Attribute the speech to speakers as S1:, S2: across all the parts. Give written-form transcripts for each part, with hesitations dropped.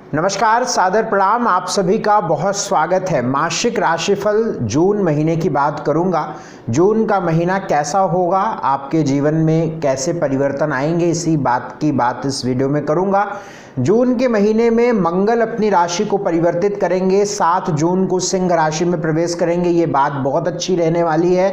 S1: नमस्कार, सादर प्रणाम। आप सभी का बहुत स्वागत है। मासिक राशिफल जून महीने की बात करूंगा। जून का महीना कैसा होगा, आपके जीवन में कैसे परिवर्तन आएंगे, इसी बात की बात इस वीडियो में करूंगा। जून के महीने में मंगल अपनी राशि को परिवर्तित करेंगे। 7 जून को सिंह राशि में प्रवेश करेंगे, ये बात बहुत अच्छी रहने वाली है।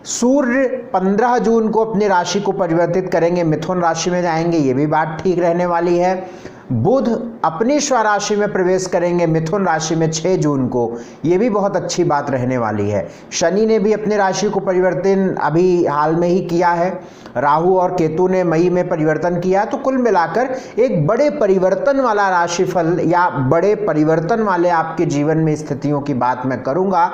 S1: सूर्य 15 जून को अपनी राशि को परिवर्तित करेंगे, मिथुन राशि में जाएंगे, ये भी बात ठीक रहने वाली है। बुध अपनी स्वराशि में प्रवेश करेंगे मिथुन राशि में 6 जून को, ये भी बहुत अच्छी बात रहने वाली है। शनि ने भी अपनी राशि को परिवर्तन अभी हाल में ही किया है। राहु और केतु ने मई में परिवर्तन किया। तो कुल मिलाकर एक बड़े परिवर्तन वाला राशिफल या बड़े परिवर्तन वाले आपके जीवन में स्थितियों की बात मैं करूंगा।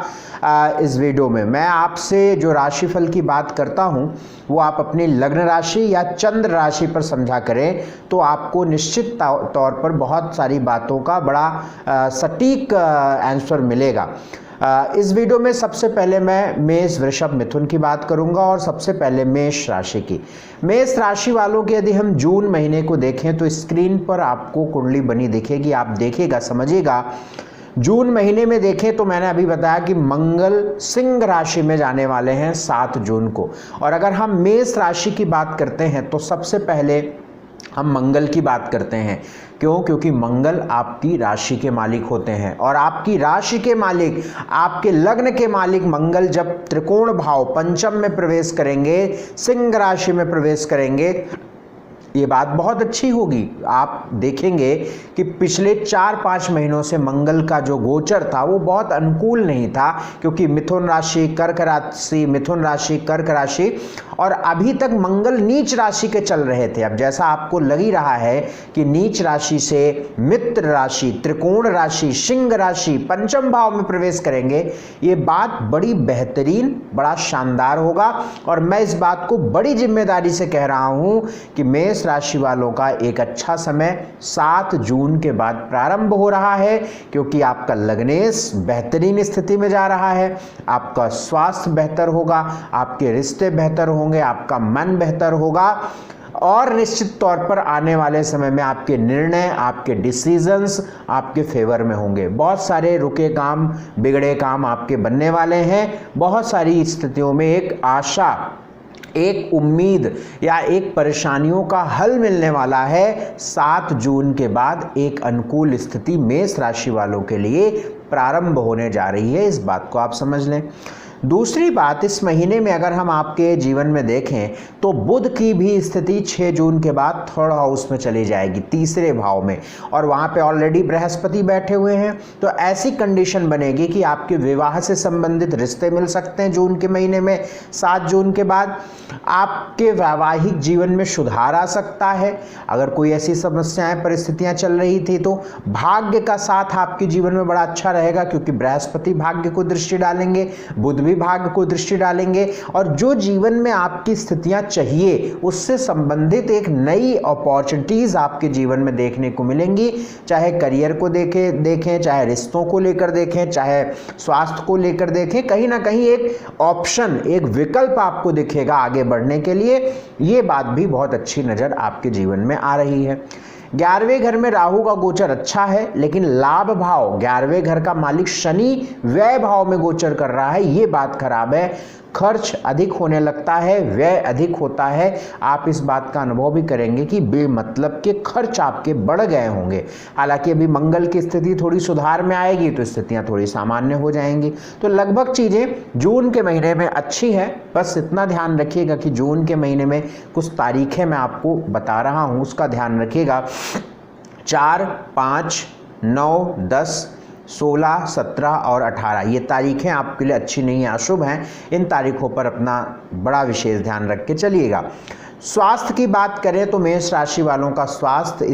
S1: इस वीडियो में मैं आपसे जो राशिफल की बात करता हूं वो आप अपनी लग्न राशि या चंद्र राशि पर समझा करें, तो आपको निश्चित तौर पर बहुत सारी बातों का बड़ा सटीक आंसर मिलेगा। इस वीडियो में सबसे पहले मैं मेष, वृषभ, मिथुन की बात करूंगा और सबसे पहले मेष राशि की। मेष राशि वालों के यदि हम जून महीने को देखें तो स्क्रीन पर आपको कुंडली बनी दिखेगी, आप देखिएगा, समझिएगा। जून महीने में देखें तो मैंने अभी बताया कि मंगल सिंह राशि में जाने वाले हैं 7 जून को। और अगर हम मेष राशि की बात करते हैं तो सबसे पहले हम मंगल की बात करते हैं। क्यों? क्योंकि मंगल आपकी राशि के मालिक होते हैं और आपकी राशि के मालिक, आपके लग्न के मालिक मंगल जब त्रिकोण भाव पंचम में प्रवेश करेंगे, सिंह राशि में प्रवेश करेंगे, ये बात बहुत अच्छी होगी। आप देखेंगे कि पिछले 4-5 महीनों से मंगल का जो गोचर था वो बहुत अनुकूल नहीं था, क्योंकि मिथुन राशि, कर्क राशि, मिथुन राशि, कर्क राशि, और अभी तक मंगल नीच राशि के चल रहे थे। अब जैसा आपको लग ही रहा है कि नीच राशि से मित्र राशि, त्रिकोण राशि, सिंह राशि, पंचम भाव में प्रवेश करेंगे, ये बात बड़ी बेहतरीन, बड़ा शानदार होगा। और मैं इस बात को बड़ी जिम्मेदारी से कह रहा हूं कि मेष राशि वालों का एक अच्छा समय 7 जून के बाद प्रारंभ हो रहा है, क्योंकि आपका लग्नेश बेहतरीन स्थिति में जा रहा है, आपका स्वास्थ्य बेहतर होगा, आपके रिश्ते बेहतर होंगे, आपका मन बेहतर होगा और निश्चित तौर पर आने वाले समय में आपके निर्णय, आपके डिसीजंस आपके फेवर में होंगे। बहुत सारे रुके काम, बिगड़े काम आपके बनने वाले हैं। बहुत सारी स्थितियों में एक आशा, एक उम्मीद या एक परेशानियों का हल मिलने वाला है। 7 जून के बाद एक अनुकूल स्थिति मेष राशि वालों के लिए प्रारंभ होने जा रही है, इस बात को आप समझ लें। दूसरी बात, इस महीने में अगर हम आपके जीवन में देखें तो बुध की भी स्थिति 6 जून के बाद 3rd हाउस में चली जाएगी, तीसरे भाव में, और वहाँ पे ऑलरेडी बृहस्पति बैठे हुए हैं। तो ऐसी कंडीशन बनेगी कि आपके विवाह से संबंधित रिश्ते मिल सकते हैं जून के महीने में। 7 जून के बाद आपके वैवाहिक जीवन में सुधार आ सकता है। अगर कोई ऐसी समस्याएं, परिस्थितियां चल रही थी तो भाग्य का साथ आपके जीवन में बड़ा अच्छा रहेगा, क्योंकि बृहस्पति भाग्य को दृष्टि डालेंगे, बुध भी भाग्य को दृष्टि डालेंगे, और जो जीवन में आपकी स्थितियां चाहिए उससे संबंधित एक नई अपॉर्चुनिटीज आपके जीवन में देखने को मिलेंगी। चाहे करियर को देखें, चाहे रिश्तों को लेकर देखें, चाहे स्वास्थ्य को लेकर देखें, कहीं ना कहीं एक ऑप्शन, एक विकल्प आपको दिखेगा आगे बढ़ने के लिए। ये बात भी बहुत अच्छी नजर आपके जीवन में आ रही है। 11वें घर में राहु का गोचर अच्छा है, लेकिन लाभ भाव, 11वें घर का मालिक शनि व्यय भाव में गोचर कर रहा है, ये बात खराब है। खर्च अधिक होने लगता है, व्यय अधिक होता है। आप इस बात का अनुभव भी करेंगे कि बेमतलब के खर्च आपके बढ़ गए होंगे। हालांकि अभी मंगल की स्थिति थोड़ी सुधार में आएगी तो स्थितियां थोड़ी सामान्य हो जाएंगी। तो लगभग चीजें जून के महीने में अच्छी है। बस इतना ध्यान रखिएगा कि जून के महीने में कुछ तारीखें मैं आपको बता रहा हूं, उसका ध्यान रखिएगा। 4, 5, 9, 10, 16, 17 और 18 ये तारीखें आपके लिए अच्छी नहीं है, अशुभ हैं। इन तारीखों पर अपना बड़ा विशेष ध्यान रख के चलिएगा। स्वास्थ्य की बात करें तो मेष राशि वालों का स्वास्थ्य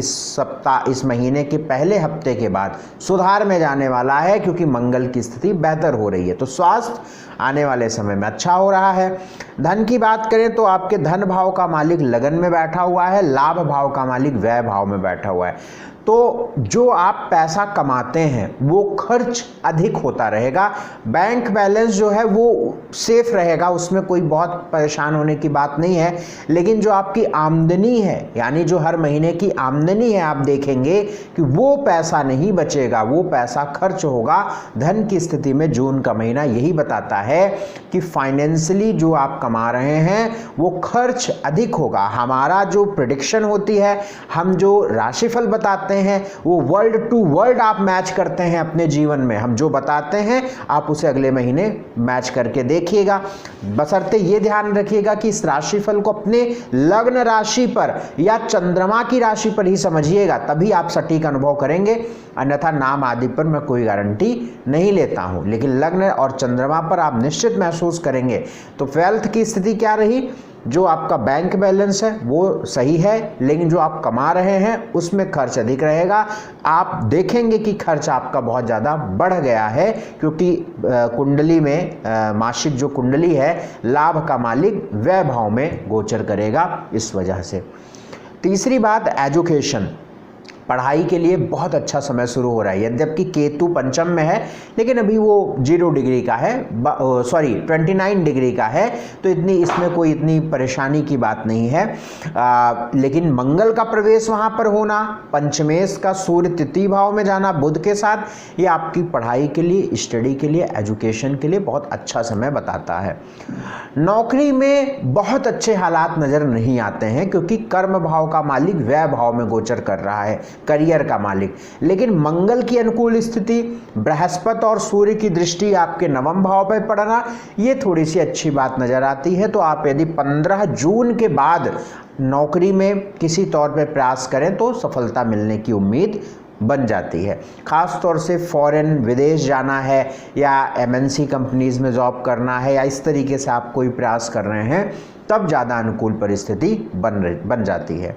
S1: इस महीने के पहले हफ्ते के बाद सुधार में जाने वाला है, क्योंकि मंगल की स्थिति बेहतर हो रही है। तो स्वास्थ्य आने वाले समय में अच्छा हो रहा है। धन की बात करें तो आपके धन भाव का मालिक लगन में बैठा हुआ है, लाभ भाव का मालिक व्यय भाव में बैठा हुआ है। तो जो आप पैसा कमाते हैं वो खर्च अधिक होता रहेगा। बैंक बैलेंस जो है वो सेफ रहेगा, उसमें कोई बहुत परेशान होने की बात नहीं है। लेकिन जो आपकी आमदनी है, यानी जो हर महीने की आमदनी है, आप देखेंगे कि वो पैसा नहीं बचेगा, वो पैसा खर्च होगा। धन की स्थिति में जून का महीना यही बताता है कि फाइनेंशियली जो आप कमा रहे हैं वो खर्च अधिक होगा। हमारा जो प्रेडिक्शन होती है, हम जो राशिफल बताते हैं, वो वर्ल्ड टू वर्ल्ड आप मैच करते हैं अपने जीवन में। हम जो बताते हैं आप उसे अगले महीने मैच करके देखिएगा। बशर्ते ये ध्यान रखिएगा कि इस राशिफल को अपने लग्न राशि पर या चंद्रमा की राशि पर ही समझिएगा, तभी आप सटीक अनुभव करेंगे। अन्यथा नाम आदि पर मैं कोई गारंटी नहीं लेता हूं, लेकिन लग्न और चंद्रमा पर आप निश्चित महसूस करेंगे। तो वेल्थ की स्थिति क्या रही? जो आपका बैंक बैलेंस है वो सही है, लेकिन जो आप कमा रहे हैं उसमें खर्च अधिक रहेगा। आप देखेंगे कि खर्च आपका बहुत ज़्यादा बढ़ गया है, क्योंकि कुंडली में मासिक जो कुंडली है, लाभ का मालिक व्यय भाव में गोचर करेगा, इस वजह से। तीसरी बात, एजुकेशन, पढ़ाई के लिए बहुत अच्छा समय शुरू हो रहा है। यद्यपि केतु पंचम में है, लेकिन अभी वो 0 डिग्री का है, 29 डिग्री का है, तो इसमें कोई इतनी परेशानी की बात नहीं है। लेकिन मंगल का प्रवेश वहाँ पर होना, पंचमेश का सूर्य तृतीय भाव में जाना बुध के साथ, ये आपकी पढ़ाई के लिए, स्टडी के लिए, एजुकेशन के लिए बहुत अच्छा समय बताता है। नौकरी में बहुत अच्छे हालात नज़र नहीं आते हैं, क्योंकि कर्म भाव का मालिक व्यय भाव में गोचर कर रहा है, करियर का मालिक। लेकिन मंगल की अनुकूल स्थिति, बृहस्पति और सूर्य की दृष्टि आपके नवम भाव पर पड़ना, ये थोड़ी सी अच्छी बात नजर आती है। तो आप यदि 15 जून के बाद नौकरी में किसी तौर पे प्रयास करें तो सफलता मिलने की उम्मीद बन जाती है। खास तौर से फॉरेन, विदेश जाना है या MNC कंपनीज में जॉब करना है, या इस तरीके से आप कोई प्रयास कर रहे हैं, तब ज़्यादा अनुकूल परिस्थिति बन जाती है।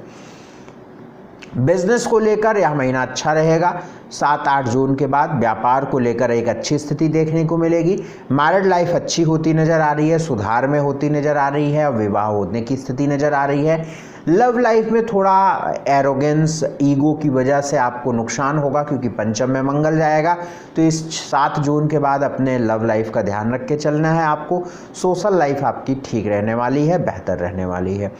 S1: बिजनेस को लेकर यह महीना अच्छा रहेगा। 7-8 जून के बाद व्यापार को लेकर एक अच्छी स्थिति देखने को मिलेगी। मैरिड लाइफ अच्छी होती नज़र आ रही है, सुधार में होती नज़र आ रही है, और विवाह होने की स्थिति नज़र आ रही है। लव लाइफ में थोड़ा एरोगेंस, ईगो की वजह से आपको नुकसान होगा, क्योंकि पंचम में मंगल जाएगा। तो इस 7 जून के बाद अपने लव लाइफ का ध्यान रख के चलना है आपको। सोशल लाइफ आपकी ठीक रहने वाली है, बेहतर रहने वाली है।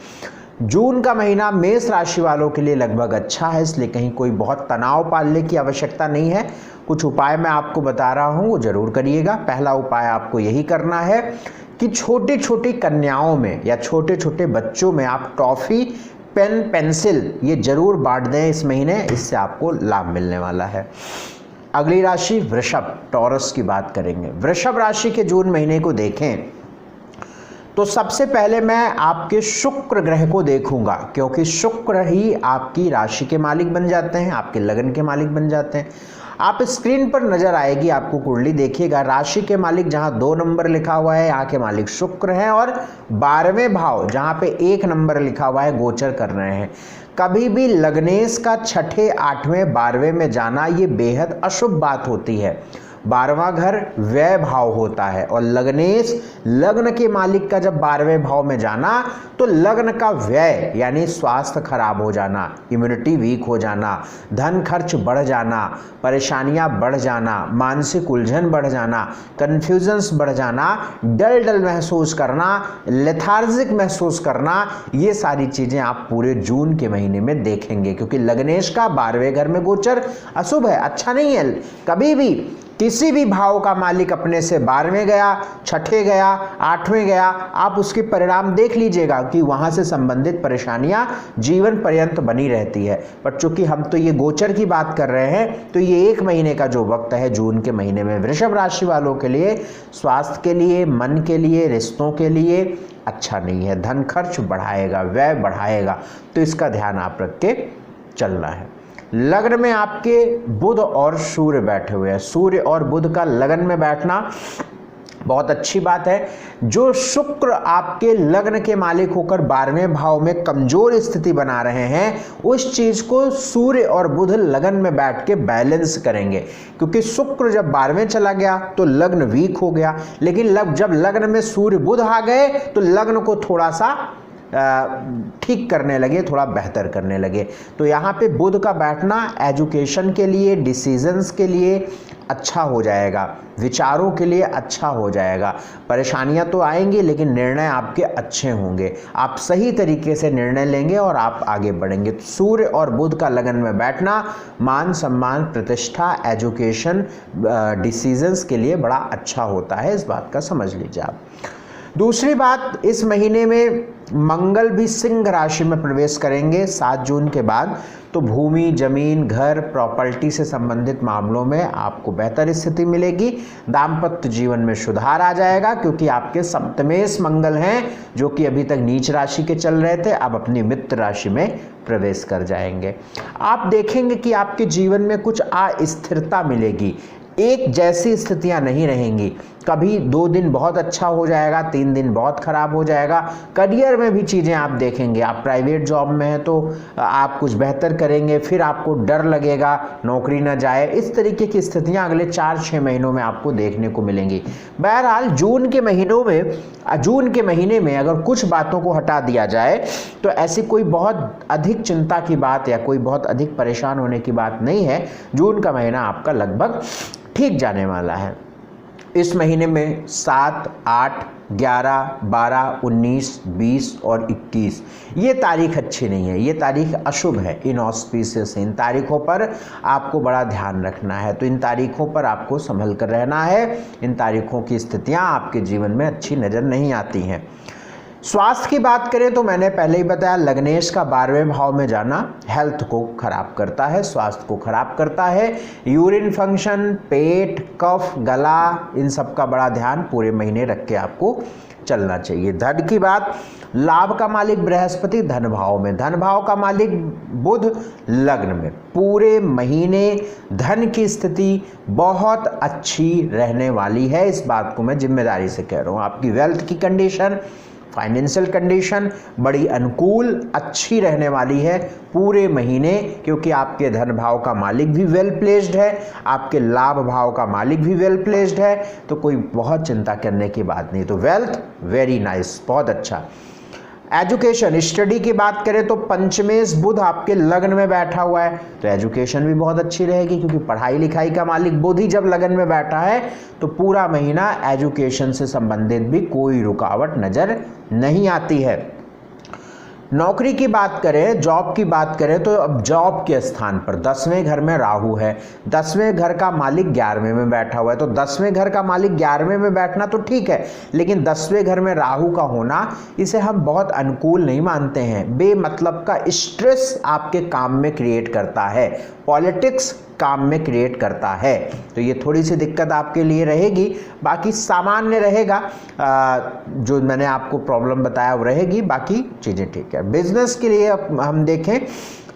S1: जून का महीना मेष राशि वालों के लिए लगभग अच्छा है, इसलिए कहीं कोई बहुत तनाव पालने की आवश्यकता नहीं है। कुछ उपाय मैं आपको बता रहा हूँ, वो जरूर करिएगा। पहला उपाय आपको यही करना है कि छोटी छोटी कन्याओं में या छोटे छोटे बच्चों में आप टॉफ़ी, पेन, पेंसिल ये जरूर बांट दें इस महीने, इससे आपको लाभ मिलने वाला है। अगली राशि वृषभ, टॉरस की बात करेंगे। वृषभ राशि के जून महीने को देखें तो सबसे पहले मैं आपके शुक्र ग्रह को देखूंगा, क्योंकि शुक्र ही आपकी राशि के मालिक बन जाते हैं, आपके लगन के मालिक बन जाते हैं। आप स्क्रीन पर नजर आएगी आपको कुंडली, देखिएगा राशि के मालिक जहां 2 नंबर लिखा हुआ है, यहाँ के मालिक शुक्र हैं, और 12वें भाव जहां पे 1 नंबर लिखा हुआ है गोचर कर रहे हैं। कभी भी लग्नेश का 6ठे, 8वें, 12वें में जाना ये बेहद अशुभ बात होती है। 12वां घर व्यय भाव होता है, और लग्नेश लग्न के मालिक का जब 12वें भाव में जाना तो लग्न का व्यय यानी स्वास्थ्य खराब हो जाना, इम्यूनिटी वीक हो जाना, धन खर्च बढ़ जाना, परेशानियां बढ़ जाना, मानसिक उलझन बढ़ जाना, कन्फ्यूजन्स बढ़ जाना, डल डल महसूस करना, लेथार्जिक महसूस करना, ये सारी चीज़ें आप पूरे जून के महीने में देखेंगे। क्योंकि लग्नेश का 12वें घर में गोचर अशुभ है, अच्छा नहीं है। कभी भी किसी भी भाव का मालिक अपने से 12वें गया, 6ठे गया, 8वें गया, आप उसके परिणाम देख लीजिएगा कि वहाँ से संबंधित परेशानियाँ जीवन पर्यंत बनी रहती है। पर चूंकि हम तो ये गोचर की बात कर रहे हैं, तो ये 1 महीने का जो वक्त है जून के महीने में वृषभ राशि वालों के लिए, स्वास्थ्य के लिए, मन के लिए, रिश्तों के लिए अच्छा नहीं है। धन खर्च बढ़ाएगा, व्यय बढ़ाएगा, तो इसका ध्यान आप रख के चलना है। लग्न में आपके बुध और सूर्य बैठे हुए हैं। सूर्य और बुध का लगन में बैठना बहुत अच्छी बात है। जो शुक्र आपके लग्न के मालिक होकर 12वें भाव में कमजोर स्थिति बना रहे हैं, उस चीज को सूर्य और बुध लगन में बैठ के बैलेंस करेंगे। क्योंकि शुक्र जब 12वें चला गया तो लग्न वीक हो गया, लेकिन जब लग्न में सूर्य बुध आ गए तो लग्न को थोड़ा सा ठीक करने लगे, थोड़ा बेहतर करने लगे। तो यहाँ पे बुध का बैठना एजुकेशन के लिए, डिसीजंस के लिए अच्छा हो जाएगा, विचारों के लिए अच्छा हो जाएगा। परेशानियां तो आएंगी लेकिन निर्णय आपके अच्छे होंगे, आप सही तरीके से निर्णय लेंगे और आप आगे बढ़ेंगे। तो सूर्य और बुध का लगन में बैठना मान सम्मान, प्रतिष्ठा, एजुकेशन, डिसीजंस के लिए बड़ा अच्छा होता है, इस बात का समझ लीजिए आप। दूसरी बात, इस महीने में मंगल भी सिंह राशि में प्रवेश करेंगे 7 जून के बाद। तो भूमि, जमीन, घर, प्रॉपर्टी से संबंधित मामलों में आपको बेहतर स्थिति मिलेगी। दाम्पत्य जीवन में सुधार आ जाएगा क्योंकि आपके सप्तमेश मंगल हैं जो कि अभी तक नीच राशि के चल रहे थे, अब अपनी मित्र राशि में प्रवेश कर जाएंगे। आप देखेंगे कि आपके जीवन में कुछ अस्थिरता मिलेगी, एक जैसी स्थितियां नहीं रहेंगी। कभी 2 दिन बहुत अच्छा हो जाएगा, 3 दिन बहुत खराब हो जाएगा। करियर में भी चीज़ें आप देखेंगे, आप प्राइवेट जॉब में हैं तो आप कुछ बेहतर करेंगे, फिर आपको डर लगेगा नौकरी ना जाए। इस तरीके की स्थितियां अगले 4-6 महीनों में आपको देखने को मिलेंगी। बहरहाल जून के महीने में अगर कुछ बातों को हटा दिया जाए तो ऐसी कोई बहुत अधिक चिंता की बात या कोई बहुत अधिक परेशान होने की बात नहीं है। जून का महीना आपका लगभग ठीक जाने वाला है। इस महीने में 7, 8, 11, 12, 19, 20 और 21 ये तारीख अच्छी नहीं है, ये तारीख अशुभ है, इनऑस्पिशियस है। इन तारीखों पर आपको बड़ा ध्यान रखना है, तो इन तारीखों पर आपको संभल कर रहना है। इन तारीखों की स्थितियां आपके जीवन में अच्छी नज़र नहीं आती हैं। स्वास्थ्य की बात करें तो मैंने पहले ही बताया, लग्नेश का 12वें भाव में जाना हेल्थ को खराब करता है, स्वास्थ्य को खराब करता है। यूरिन फंक्शन, पेट, कफ, गला, इन सब का बड़ा ध्यान पूरे महीने रख के आपको चलना चाहिए। धन की बात, लाभ का मालिक बृहस्पति धन भाव में, धन भाव का मालिक बुध लग्न में। पूरे महीने धन की स्थिति बहुत अच्छी रहने वाली है, इस बात को मैं जिम्मेदारी से कह रहा हूँ। आपकी वेल्थ की कंडीशन, फाइनेंशियल कंडीशन बड़ी अनुकूल अच्छी रहने वाली है पूरे महीने, क्योंकि आपके धन भाव का मालिक भी वेल प्लेस्ड है, आपके लाभ भाव का मालिक भी वेल प्लेस्ड है, तो कोई बहुत चिंता करने की बात नहीं। तो वेल्थ वेरी नाइस, बहुत अच्छा। एजुकेशन, स्टडी की बात करें तो पंचमेश बुध आपके लग्न में बैठा हुआ है, तो एजुकेशन भी बहुत अच्छी रहेगी क्योंकि पढ़ाई लिखाई का मालिक बुध ही जब लगन में बैठा है तो पूरा महीना एजुकेशन से संबंधित भी कोई रुकावट नजर नहीं आती है। नौकरी की बात करें, जॉब की बात करें तो अब जॉब के स्थान पर 10वें घर में राहु है, 10वें घर का मालिक 11वें में बैठा हुआ है। तो 10वें घर का मालिक 11वें में बैठना तो ठीक है, लेकिन 10वें घर में राहु का होना इसे हम बहुत अनुकूल नहीं मानते हैं। बेमतलब का स्ट्रेस आपके काम में क्रिएट करता है, पॉलिटिक्स काम में क्रिएट करता है, तो ये थोड़ी सी दिक्कत आपके लिए रहेगी। बाकी सामान्य रहेगा, जो मैंने आपको प्रॉब्लम बताया वो रहेगी, बाकी चीज़ें ठीक है। बिजनेस के लिए हम देखें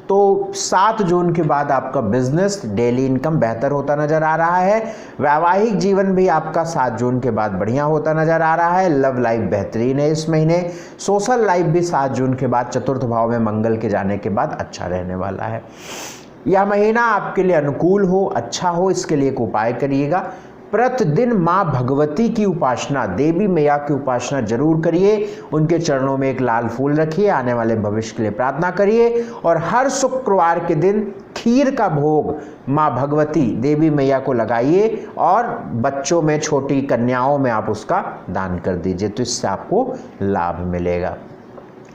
S1: तो 7 जून के बाद आपका बिजनेस, डेली इनकम बेहतर होता नज़र आ रहा है। वैवाहिक जीवन भी आपका 7 जून के बाद बढ़िया होता नज़र आ रहा है। लव लाइफ बेहतरीन है इस महीने। सोशल लाइफ भी 7 जून के बाद चतुर्थ भाव में मंगल के जाने के बाद अच्छा रहने वाला है। यह महीना आपके लिए अनुकूल हो, अच्छा हो, इसके लिए एक उपाय करिएगा। प्रतिदिन माँ भगवती की उपासना, देवी मैया की उपासना जरूर करिए। उनके चरणों में एक लाल फूल रखिए, आने वाले भविष्य के लिए प्रार्थना करिए। और हर शुक्रवार के दिन खीर का भोग माँ भगवती देवी मैया को लगाइए और बच्चों में, छोटी कन्याओं में आप उसका दान कर दीजिए, तो इससे आपको लाभ मिलेगा।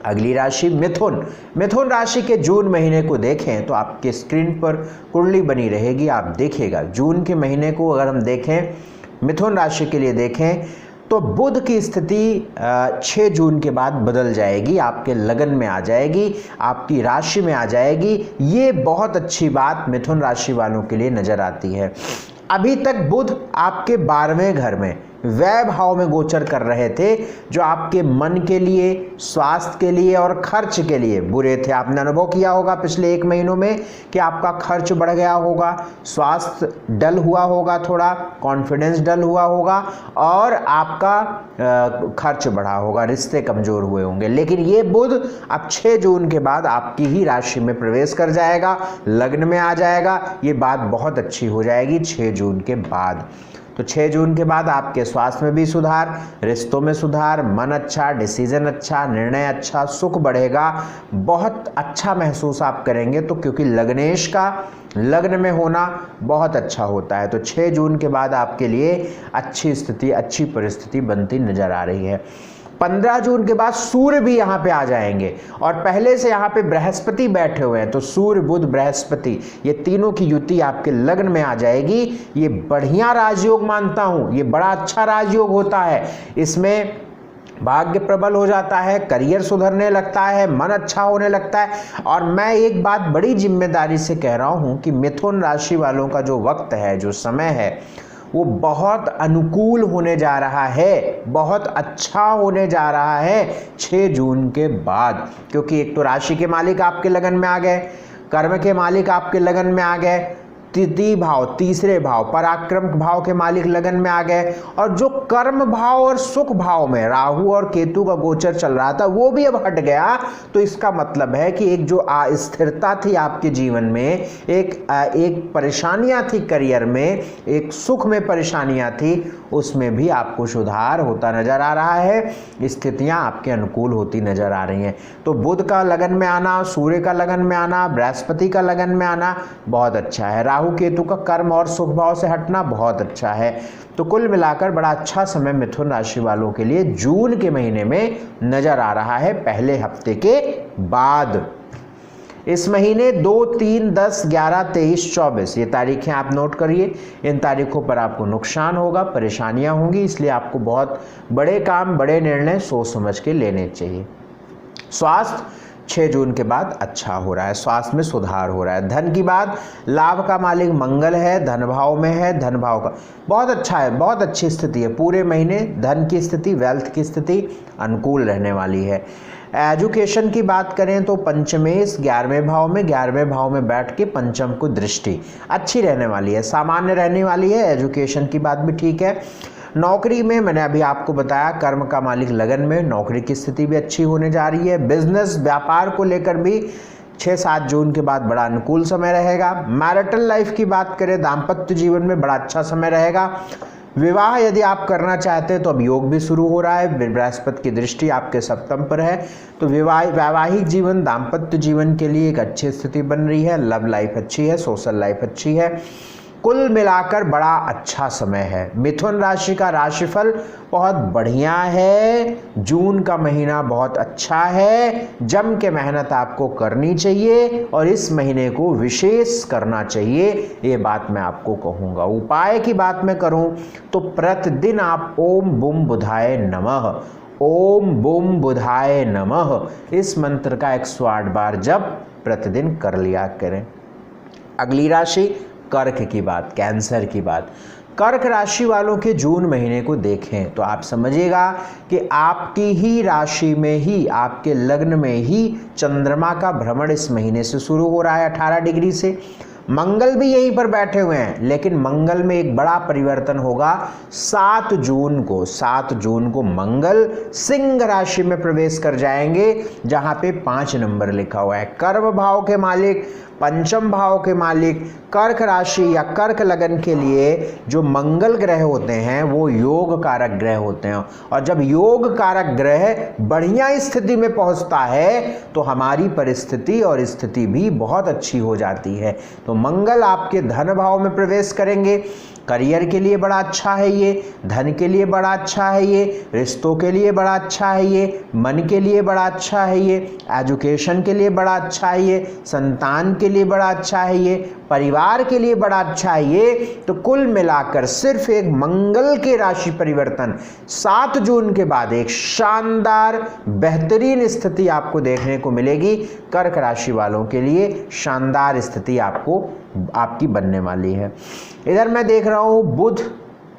S1: अगली राशि मिथुन। मिथुन राशि के जून महीने को देखें तो आपके स्क्रीन पर कुंडली बनी रहेगी, आप देखिएगा। जून के महीने को अगर हम देखें, मिथुन राशि के लिए देखें तो बुध की स्थिति 6 जून के बाद बदल जाएगी, आपके लगन में आ जाएगी, आपकी राशि में आ जाएगी। ये बहुत अच्छी बात मिथुन राशि वालों के लिए नजर आती है। अभी तक बुध आपके 12वें घर में व्यय भाव में गोचर कर रहे थे, जो आपके मन के लिए, स्वास्थ्य के लिए और खर्च के लिए बुरे थे। आपने अनुभव किया होगा पिछले 1 महीनों में कि आपका खर्च बढ़ गया होगा, स्वास्थ्य डल हुआ होगा, थोड़ा कॉन्फिडेंस डल हुआ होगा और आपका खर्च बढ़ा होगा, रिश्ते कमजोर हुए होंगे। लेकिन ये बुध अब 6 जून के बाद आपकी ही राशि में प्रवेश कर जाएगा, लग्न में आ जाएगा। ये बात बहुत अच्छी हो जाएगी 6 जून के बाद। तो 6 जून के बाद आपके स्वास्थ्य में भी सुधार, रिश्तों में सुधार, मन अच्छा, डिसीजन अच्छा, निर्णय अच्छा, सुख बढ़ेगा, बहुत अच्छा महसूस आप करेंगे। तो क्योंकि लग्नेश का लग्न में होना बहुत अच्छा होता है, तो 6 जून के बाद आपके लिए अच्छी स्थिति, अच्छी परिस्थिति बनती नजर आ रही है। 15 जून के बाद सूर्य भी यहाँ पे आ जाएंगे और पहले से यहाँ पे बृहस्पति बैठे हुए हैं, तो सूर्य बुध बृहस्पति ये तीनों की युति आपके लग्न में आ जाएगी। ये बढ़िया राजयोग मानता हूँ, ये बड़ा अच्छा राजयोग होता है। इसमें भाग्य प्रबल हो जाता है, करियर सुधरने लगता है, मन अच्छा होने लगता है। और मैं एक बात बड़ी जिम्मेदारी से कह रहा हूँ कि मिथुन राशि वालों का जो वक्त है, जो समय है, वो बहुत अनुकूल होने जा रहा है, बहुत अच्छा होने जा रहा है 6 जून के बाद। क्योंकि एक तो राशि के मालिक आपके लगन में आ गए, कर्म के मालिक आपके लगन में आ गए, तृतीय भाव, तीसरे भाव, पराक्रम भाव के मालिक लगन में आ गए, और जो कर्म भाव और सुख भाव में राहु और केतु का गोचर चल रहा था वो भी अब हट गया। तो इसका मतलब है कि एक जो अस्थिरता थी आपके जीवन में, एक परेशानियां थी करियर में, एक सुख में परेशानियां थी, उसमें भी आपको सुधार होता नजर आ रहा है। स्थितियां आपके अनुकूल होती नजर आ रही हैं। तो बुध का लगन में आना, सूर्य का लगन में आना, बृहस्पति का लगन में आना बहुत अच्छा है। राहु केतु का कर्म और सुख भाव से हटना बहुत अच्छा है। तो कुल मिलाकर बड़ा अच्छा समय मिथुन राशि वालों के लिए जून के महीने में नजर आ रहा है, पहले हफ्ते के बाद। इस महीने 2, 3, 10, 11, 23, 24 ये तारीखें आप नोट करिए। इन तारीखों पर आपको नुकसान होगा, परेशानियां होंगी, इसलिए आपको बहुत बड़े काम, बड़े निर्णय सोच समझ के लेने चाहिए। स्वास्थ्य 6 जून के बाद अच्छा हो रहा है, स्वास्थ्य में सुधार हो रहा है। धन की बात, लाभ का मालिक मंगल है, धन भाव में है, धन भाव का बहुत अच्छा है, बहुत अच्छी स्थिति है। पूरे महीने धन की स्थिति, वेल्थ की स्थिति अनुकूल रहने वाली है। एजुकेशन की बात करें तो पंचमेश 11वें भाव में, 11वें भाव में बैठ के पंचम को दृष्टि अच्छी रहने वाली है, सामान्य रहने वाली है। एजुकेशन की बात भी ठीक है। नौकरी में मैंने अभी आपको बताया, कर्म का मालिक लगन में, नौकरी की स्थिति भी अच्छी होने जा रही है। बिजनेस व्यापार को लेकर भी 6-7 जून के बाद बड़ा अनुकूल समय रहेगा। मैरिटल लाइफ की बात करें, दाम्पत्य जीवन में बड़ा अच्छा समय रहेगा। विवाह यदि आप करना चाहते हैं तो अब योग भी शुरू हो रहा है, बृहस्पति की दृष्टि आपके सप्तम पर है, तो वैवाहिक जीवन, दाम्पत्य जीवन के लिए एक अच्छी स्थिति बन रही है। लव लाइफ अच्छी है, सोशल लाइफ अच्छी है। कुल मिलाकर बड़ा अच्छा समय है। मिथुन राशि का राशिफल बहुत बढ़िया है, जून का महीना बहुत अच्छा है। जम के मेहनत आपको करनी चाहिए और इस महीने को विशेष करना चाहिए, ये बात मैं आपको कहूँगा। उपाय की बात मैं करूँ तो प्रतिदिन आप ओम बुम बुधाय नमः, ओम बुम बुधाय नमः इस मंत्र का 108 बार जप प्रतिदिन कर लिया करें। अगली राशि कर्क की बात, कैंसर की बात। कर्क राशि वालों के जून महीने को देखें तो आप समझिएगा कि आपकी ही राशि में ही, आपके लग्न में ही चंद्रमा का भ्रमण इस महीने से शुरू हो रहा है 18 डिग्री से। मंगल भी यहीं पर बैठे हुए हैं, लेकिन मंगल में एक बड़ा परिवर्तन होगा 7 जून को। 7 जून को मंगल सिंह राशि में प्रवेश कर जाएंगे, जहां पे 5 नंबर लिखा हुआ है। कर्म भाव के मालिक, पंचम भाव के मालिक, कर्क राशि या कर्क लगन के लिए जो मंगल ग्रह होते हैं वो योग कारक ग्रह होते हैं, और जब योग कारक ग्रह बढ़िया स्थिति में पहुंचता है तो हमारी परिस्थिति और स्थिति भी बहुत अच्छी हो जाती है। तो मंगल आपके धन भाव में प्रवेश करेंगे, करियर के लिए बड़ा अच्छा है ये, धन के लिए बड़ा अच्छा है ये, रिश्तों के लिए बड़ा अच्छा है ये, मन के लिए बड़ा अच्छा है ये, एजुकेशन के लिए बड़ा अच्छा है ये, संतान के लिए बड़ा अच्छा है ये, परिवार के लिए बड़ा अच्छा है ये। तो कुल मिलाकर सिर्फ एक मंगल के राशि परिवर्तन 7 जून के बाद एक शानदार बेहतरीन स्थिति आपको देखने को मिलेगी। कर्क राशि वालों के लिए शानदार स्थिति आपकी बनने वाली है। इधर मैं देख रहा हूँ बुध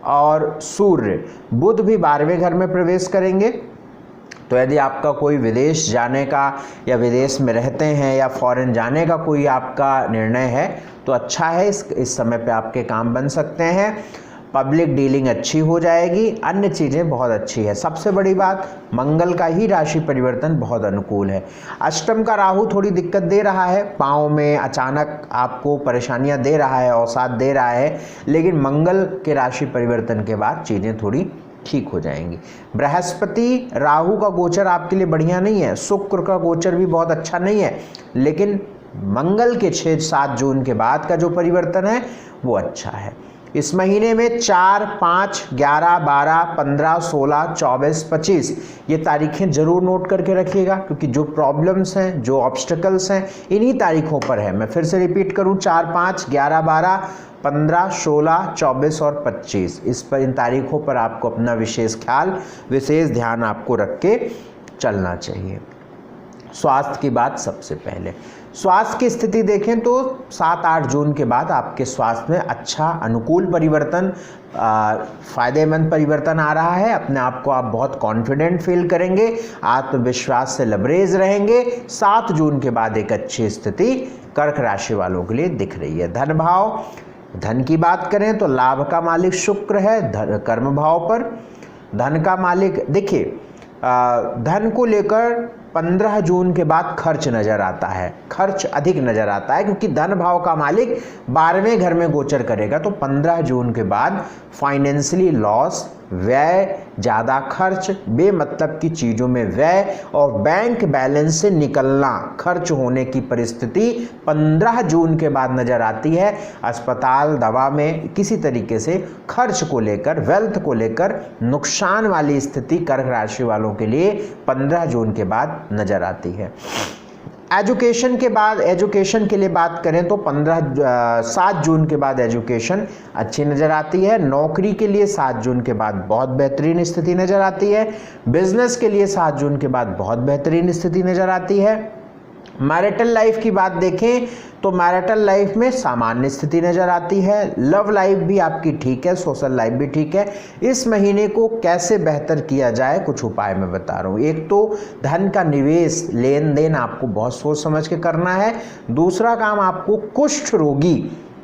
S1: और सूर्य, बुध भी 12वें घर में प्रवेश करेंगे। तो यदि आपका कोई विदेश जाने का या विदेश में रहते हैं या फॉरेन जाने का कोई आपका निर्णय है तो अच्छा है, इस समय पे आपके काम बन सकते हैं। पब्लिक डीलिंग अच्छी हो जाएगी, अन्य चीज़ें बहुत अच्छी है। सबसे बड़ी बात, मंगल का ही राशि परिवर्तन बहुत अनुकूल है। अष्टम का राहु थोड़ी दिक्कत दे रहा है, पाँव में अचानक आपको परेशानियां दे रहा है, अवसाद दे रहा है, लेकिन मंगल के राशि परिवर्तन के बाद चीज़ें थोड़ी ठीक हो जाएंगी। बृहस्पति राहु का गोचर आपके लिए बढ़िया नहीं है, शुक्र का गोचर भी बहुत अच्छा नहीं है, लेकिन मंगल के 6-7 जून के बाद का जो परिवर्तन है वो अच्छा है। इस महीने में 4, 5, 11, 12, 15, 16, 24, 25 ये तारीखें जरूर नोट करके रखिएगा, क्योंकि जो प्रॉब्लम्स हैं, जो ऑब्स्टिकल्स हैं, इन्हीं तारीखों पर है। मैं फिर से रिपीट करूं, 4, 5, 11, 12, 15, 16, 24 और 25, इस पर, इन तारीखों पर आपको अपना विशेष ख्याल, विशेष ध्यान आपको रख के चलना चाहिए। स्वास्थ्य की बात सबसे पहले, स्वास्थ्य की स्थिति देखें तो 7-8 जून के बाद आपके स्वास्थ्य में अच्छा अनुकूल परिवर्तन, फायदेमंद परिवर्तन आ रहा है। अपने आप को आप बहुत कॉन्फिडेंट फील करेंगे, आत्मविश्वास से लबरेज रहेंगे। 7 जून के बाद एक अच्छी स्थिति कर्क राशि वालों के लिए दिख रही है। धन भाव, धन की बात करें तो लाभ का मालिक शुक्र है कर्म भाव पर। धन का मालिक, देखिए धन को लेकर 15 जून के बाद खर्च नजर आता है, खर्च अधिक नजर आता है, क्योंकि धन भाव का मालिक 12वें घर में गोचर करेगा। तो 15 जून के बाद फाइनेंशियली लॉस, व्यय, ज़्यादा खर्च, बेमतलब की चीज़ों में व्यय और बैंक बैलेंस से निकलना, खर्च होने की परिस्थिति 15 जून के बाद नज़र आती है। अस्पताल, दवा में किसी तरीके से खर्च को लेकर, वेल्थ को लेकर नुकसान वाली स्थिति कर्क राशि वालों के लिए 15 जून के बाद नज़र आती है। एजुकेशन के बाद, एजुकेशन के लिए बात करें तो 7 जून के बाद एजुकेशन अच्छी नज़र आती है। नौकरी के लिए 7 जून के बाद बहुत बेहतरीन स्थिति नज़र आती है। बिजनेस के लिए 7 जून के बाद बहुत बेहतरीन स्थिति नज़र आती है। मैरिटल लाइफ की बात देखें तो मैरिटल लाइफ में सामान्य स्थिति नज़र आती है। लव लाइफ भी आपकी ठीक है, सोशल लाइफ भी ठीक है। इस महीने को कैसे बेहतर किया जाए, कुछ उपाय मैं बता रहा हूँ। एक तो धन का निवेश, लेन देन आपको बहुत सोच समझ के करना है। दूसरा काम, आपको कुष्ठ रोगी,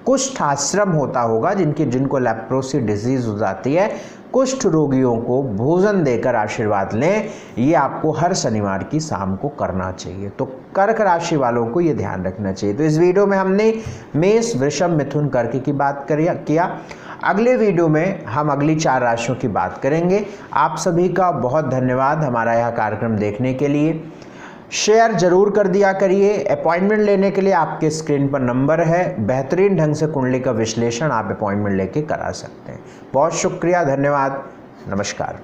S1: कुष्ठ आश्रम होता होगा जिनको लेप्रोसी डिजीज हो जाती है, कुष्ठ रोगियों को भोजन देकर आशीर्वाद लें, ये आपको हर शनिवार की शाम को करना चाहिए। तो कर्क राशि वालों को ये ध्यान रखना चाहिए। तो इस वीडियो में हमने मेष, वृषभ, मिथुन, कर्क की बात किया। अगले वीडियो में हम अगली 4 राशियों की बात करेंगे। आप सभी का बहुत धन्यवाद हमारा यह कार्यक्रम देखने के लिए। शेयर जरूर कर दिया करिए। अपॉइंटमेंट लेने के लिए आपके स्क्रीन पर नंबर है, बेहतरीन ढंग से कुंडली का विश्लेषण आप अपॉइंटमेंट लेके करा सकते हैं। बहुत शुक्रिया, धन्यवाद, नमस्कार।